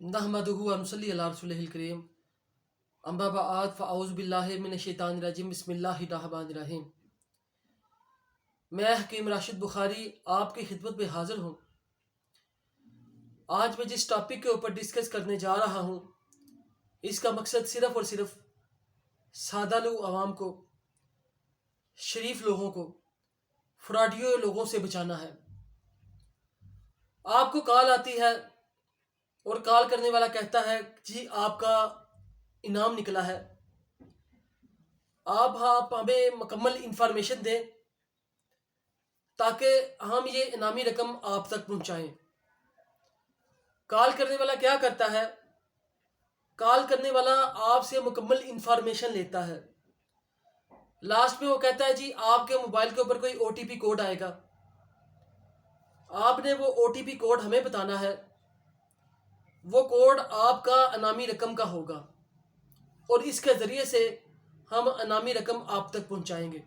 नहमदुहु व नुसल्ली अला रसूलिहिल करीम अम्मा बअद फ़अऊज़ु बिल्लाहि मिनश शैतानिर रजीम बिस्मिल्लाहिर रहमानिर रहीम। मैं हकीम राशिद बुखारी आपकी खिदमत में हाजिर हूँ। आज मैं जिस टॉपिक के ऊपर डिस्कस करने जा रहा हूँ, इसका मकसद सिर्फ़ और सिर्फ सादालू आवाम को, शरीफ लोगों को फ्रॉडियों लोगों से बचाना है। आपको कॉल आती है और कॉल करने वाला कहता है जी आपका इनाम निकला है, आप हमें मुकम्मल इंफॉर्मेशन दें ताकि हम ये इनामी रकम आप तक पहुंचाएं। कॉल करने वाला क्या करता है? कॉल करने वाला आपसे मुकम्मल इंफॉर्मेशन लेता है। लास्ट में वो कहता है जी आपके मोबाइल के ऊपर कोई OTP कोड आएगा, आपने वो OTP कोड हमें बताना है। वो कोड आपका इनामी रकम का होगा और इसके ज़रिए से हम इनामी रकम आप तक पहुंचाएंगे।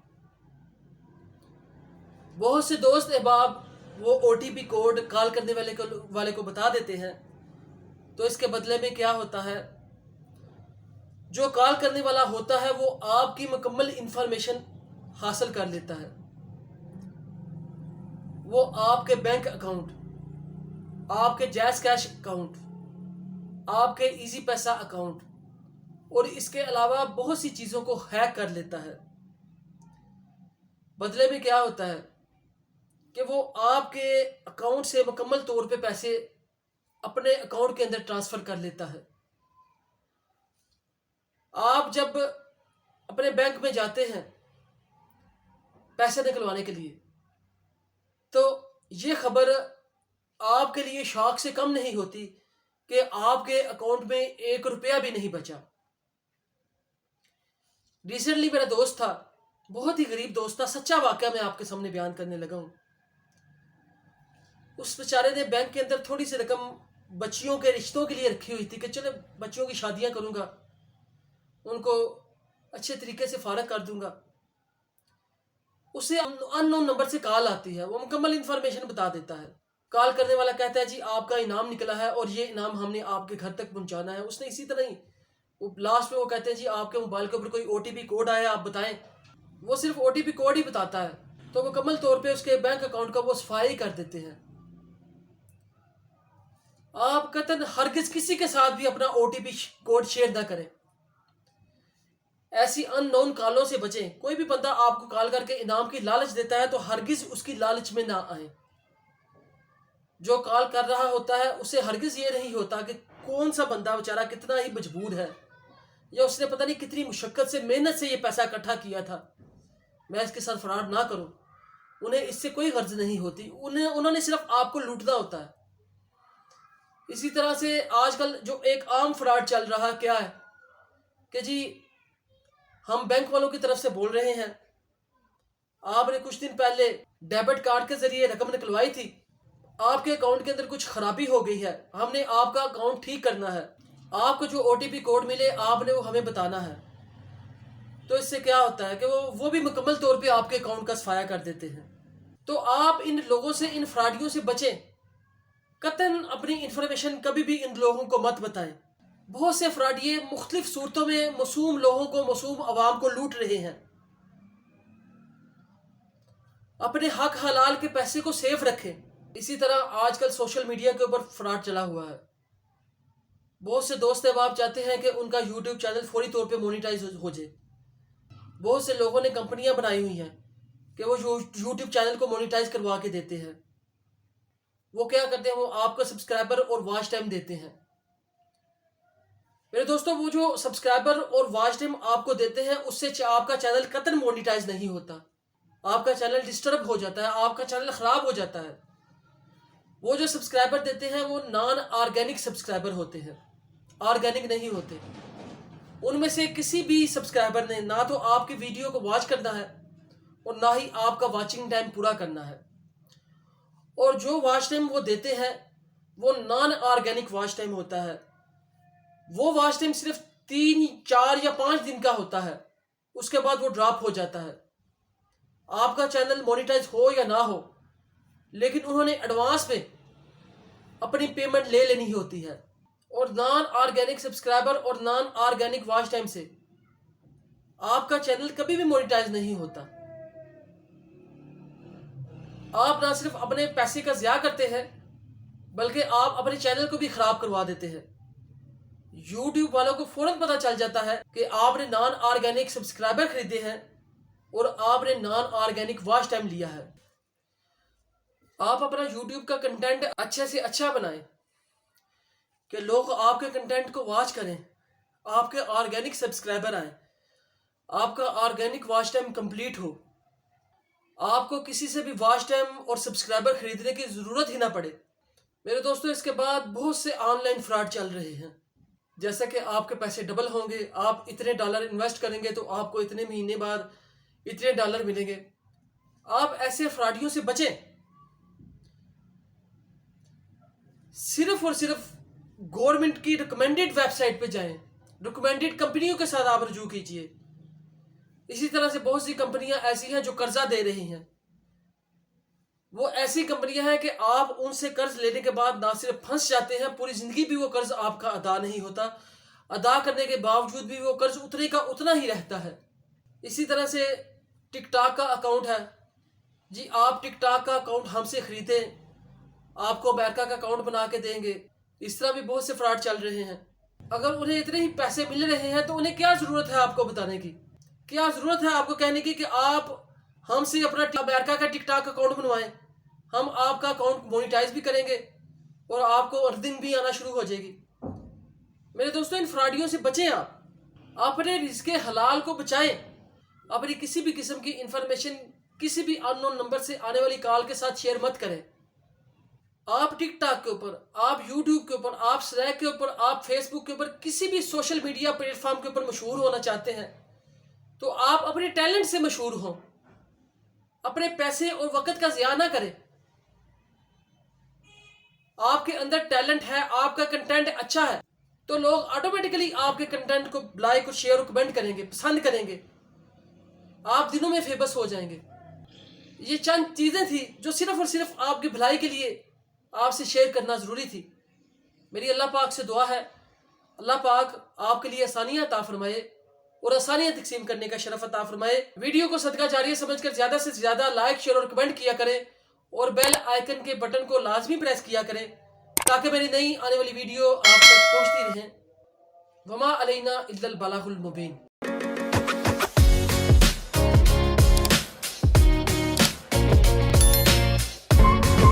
बहुत से दोस्त अहबाब वो OTP कोड कॉल करने वाले को बता देते हैं, तो इसके बदले में क्या होता है? जो कॉल करने वाला होता है वो आपकी मुकम्मल इंफॉर्मेशन हासिल कर लेता है। वो आपके बैंक अकाउंट, आपके जैज़ कैश अकाउंट, आपके इजी पैसा अकाउंट और इसके अलावा बहुत सी चीज़ों को हैक कर लेता है। बदले में क्या होता है कि वो आपके अकाउंट से मुकम्मल तौर पे पैसे अपने अकाउंट के अंदर ट्रांसफ़र कर लेता है। आप जब अपने बैंक में जाते हैं पैसे निकलवाने के लिए, तो ये खबर आपके लिए शौक से कम नहीं होती कि आपके अकाउंट में 1 रुपया भी नहीं बचा। रिसेंटली मेरा दोस्त था, बहुत ही गरीब दोस्त था, सच्चा वाकया मैं आपके सामने बयान करने लगा हूँ। उस बेचारे ने बैंक के अंदर थोड़ी सी रकम बच्चियों के रिश्तों के लिए रखी हुई थी कि चलो बच्चियों की शादियाँ करूँगा, उनको अच्छे तरीके से फारग कर दूंगा। उसे अननोन नंबर से कॉल आती है, वो मुकम्मल इंफॉर्मेशन बता देता है। कॉल करने वाला कहता है जी आपका इनाम निकला है और ये इनाम हमने आपके घर तक पहुंचाना है। उसने इसी तरह ही वो लास्ट में वो कहते हैं जी आपके मोबाइल के ऊपर कोई OTP कोड आया, आप बताएं। वो सिर्फ OTP कोड ही बताता है, तो मुकम्मल तौर पे उसके बैंक अकाउंट का वो सफाई कर देते हैं। आप कतन हरगिज किसी के साथ भी अपना OTP कोड शेयर ना करें। ऐसी अननोन कॉलों से बचें। कोई भी बंदा आपको कॉल करके इनाम की लालच देता है तो हरगिज उसकी लालच में ना आए। जो कॉल कर रहा होता है उसे हरगिज ये नहीं होता कि कौन सा बंदा बेचारा कितना ही मजबूर है या उसने पता नहीं कितनी मुशक्कत से, मेहनत से ये पैसा इकट्ठा किया था, मैं इसके साथ फ्रॉड ना करूं। उन्हें इससे कोई गर्ज नहीं होती, उन्होंने सिर्फ आपको लूटना होता है। इसी तरह से आजकल जो एक आम फ्रॉड चल रहा क्या है कि जी हम बैंक वालों की तरफ से बोल रहे हैं आपने कुछ दिन पहले डेबिट कार्ड के जरिए रकम निकलवाई थी, आपके अकाउंट के अंदर कुछ खराबी हो गई है, हमने आपका अकाउंट ठीक करना है, आपको जो OTP कोड मिले आपने वो हमें बताना है। तो इससे क्या होता है कि वो भी मुकम्मल तौर पे आपके अकाउंट का सफाया कर देते हैं। तो आप इन लोगों से, इन फ्रॉडियों से बचें। कतन अपनी इंफॉर्मेशन कभी भी इन लोगों को मत बताएं। बहुत से फ्रॉडिये मुख्तलिफ सूरतों में मासूम लोगों को, मासूम आवाम को लूट रहे हैं। अपने हक हलाल के पैसे को सेफ रखें। इसी तरह आजकल सोशल मीडिया के ऊपर फ्रॉड चला हुआ है। बहुत से दोस्त अहबाब चाहते हैं कि उनका YouTube चैनल फौरी तौर पे मोनेटाइज हो जाए। बहुत से लोगों ने कंपनियां बनाई हुई हैं कि वो YouTube चैनल को मोनेटाइज करवा के देते हैं। वो क्या करते हैं, वो आपको सब्सक्राइबर और वॉच टाइम देते हैं। मेरे दोस्तों, वो जो सब्सक्राइबर और वॉच टाइम आपको देते हैं उससे आपका चैनल कतई मोनेटाइज नहीं होता, आपका चैनल डिस्टर्ब हो जाता है, आपका चैनल ख़राब हो जाता है। वो जो सब्सक्राइबर देते हैं वो नॉन ऑर्गेनिक सब्सक्राइबर होते हैं, ऑर्गेनिक नहीं होते। उनमें से किसी भी सब्सक्राइबर ने ना तो आपकी वीडियो को वॉच करना है और ना ही आपका वॉचिंग टाइम पूरा करना है। और जो वॉच टाइम वो देते हैं वो नॉन ऑर्गेनिक वॉच टाइम होता है। वो वॉच टाइम सिर्फ 3, 4 या 5 दिन का होता है, उसके बाद वो ड्रॉप हो जाता है। आपका चैनल मोनेटाइज हो या ना हो, लेकिन उन्होंने एडवांस में अपनी पेमेंट ले लेनी होती है اور نان آرگینک سبسکرائبر اور نان آرگینک واچ ٹائم سے آپ کا چینل کبھی بھی مونیٹائز نہیں ہوتا. آپ نہ صرف اپنے پیسے کا ضیاع کرتے ہیں بلکہ آپ اپنے چینل کو بھی خراب کروا دیتے ہیں. یوٹیوب والوں کو فوراً پتہ چل جاتا ہے کہ آپ نے نان آرگینک سبسکرائبر خریدے ہیں اور آپ نے نان آرگینک واچ ٹائم لیا ہے. آپ اپنا یوٹیوب کا کنٹینٹ اچھے سے اچھا بنائیں کہ لوگ آپ کے کنٹینٹ کو واچ کریں، آپ کے آرگینک سبسکرائبر آئیں، آپ کا آرگینک واچ ٹائم کمپلیٹ ہو، آپ کو کسی سے بھی واچ ٹائم اور سبسکرائبر خریدنے کی ضرورت ہی نہ پڑے. میرے دوستو، اس کے بعد بہت سے آن لائن فراڈ چل رہے ہیں، جیسا کہ آپ کے پیسے ڈبل ہوں گے، آپ اتنے ڈالر انویسٹ کریں گے تو آپ کو اتنے مہینے بعد اتنے ڈالر ملیں گے. آپ ایسے فراڈیوں سے بچیں. صرف اور صرف گورنمنٹ کی ریکمینڈڈ ویب سائٹ پہ جائیں، ریکمینڈڈ کمپنیوں کے ساتھ آپ رجوع کیجئے. اسی طرح سے بہت سی کمپنیاں ایسی ہیں جو قرضہ دے رہی ہیں. وہ ایسی کمپنیاں ہیں کہ آپ ان سے قرض لینے کے بعد نہ صرف پھنس جاتے ہیں، پوری زندگی بھی وہ قرض آپ کا ادا نہیں ہوتا، ادا کرنے کے باوجود بھی وہ قرض اتنے کا اتنا ہی رہتا ہے. اسی طرح سے ٹک ٹاک کا اکاؤنٹ ہے. جی آپ ٹک ٹاک کا اکاؤنٹ ہم سے خریدیں، آپ کو امریکہ کا اکاؤنٹ بنا کے دیں گے. اس طرح بھی بہت سے فراڈ چل رہے ہیں. اگر انہیں اتنے ہی پیسے مل رہے ہیں تو انہیں کیا ضرورت ہے آپ کو بتانے کی، کیا ضرورت ہے آپ کو کہنے کی کہ آپ ہم سے اپنا امریکہ کا ٹک ٹاک اکاؤنٹ بنوائیں، ہم آپ کا اکاؤنٹ مونیٹائز بھی کریں گے اور آپ کو ارننگ بھی آنا شروع ہو جائے گی. میرے دوستوں، ان فراڈیوں سے بچیں. آپ اپنے رزق حلال کو بچائیں. اپنی کسی بھی قسم کی انفارمیشن کسی بھی ان نون نمبر سے آنے والی کال کے ساتھ شیئر مت کریں. آپ ٹک ٹاک کے اوپر، آپ یوٹیوب کے اوپر، آپ سلیک کے اوپر، آپ فیس بک کے اوپر، کسی بھی سوشل میڈیا پلیٹ فارم کے اوپر مشہور ہونا چاہتے ہیں تو آپ اپنے ٹیلنٹ سے مشہور ہوں. اپنے پیسے اور وقت کا ضیاع نہ کریں. آپ کے اندر ٹیلنٹ ہے، آپ کا کنٹینٹ اچھا ہے تو لوگ آٹومیٹکلی آپ کے کنٹینٹ کو لائک اور شیئر اور کمنٹ کریں گے، پسند کریں گے. آپ دنوں میں فیمس ہو جائیں گے. یہ چند چیزیں تھیں جو صرف اور صرف آپ کی بھلائی کے لیے آپ سے شیئر کرنا ضروری تھی. میری اللہ پاک سے دعا ہے اللہ پاک آپ کے لیے آسانیاں عطا فرمائے اور آسانیاں تقسیم کرنے کا شرف عطا فرمائے. ویڈیو کو صدقہ جاریہ سمجھ کر زیادہ سے زیادہ لائک، شیئر اور کمنٹ کیا کریں اور بیل آئیکن کے بٹن کو لازمی پریس کیا کریں تاکہ میری نئی آنے والی ویڈیو آپ تک پہنچتی رہیں. وما علینا الا البلاغ المبین.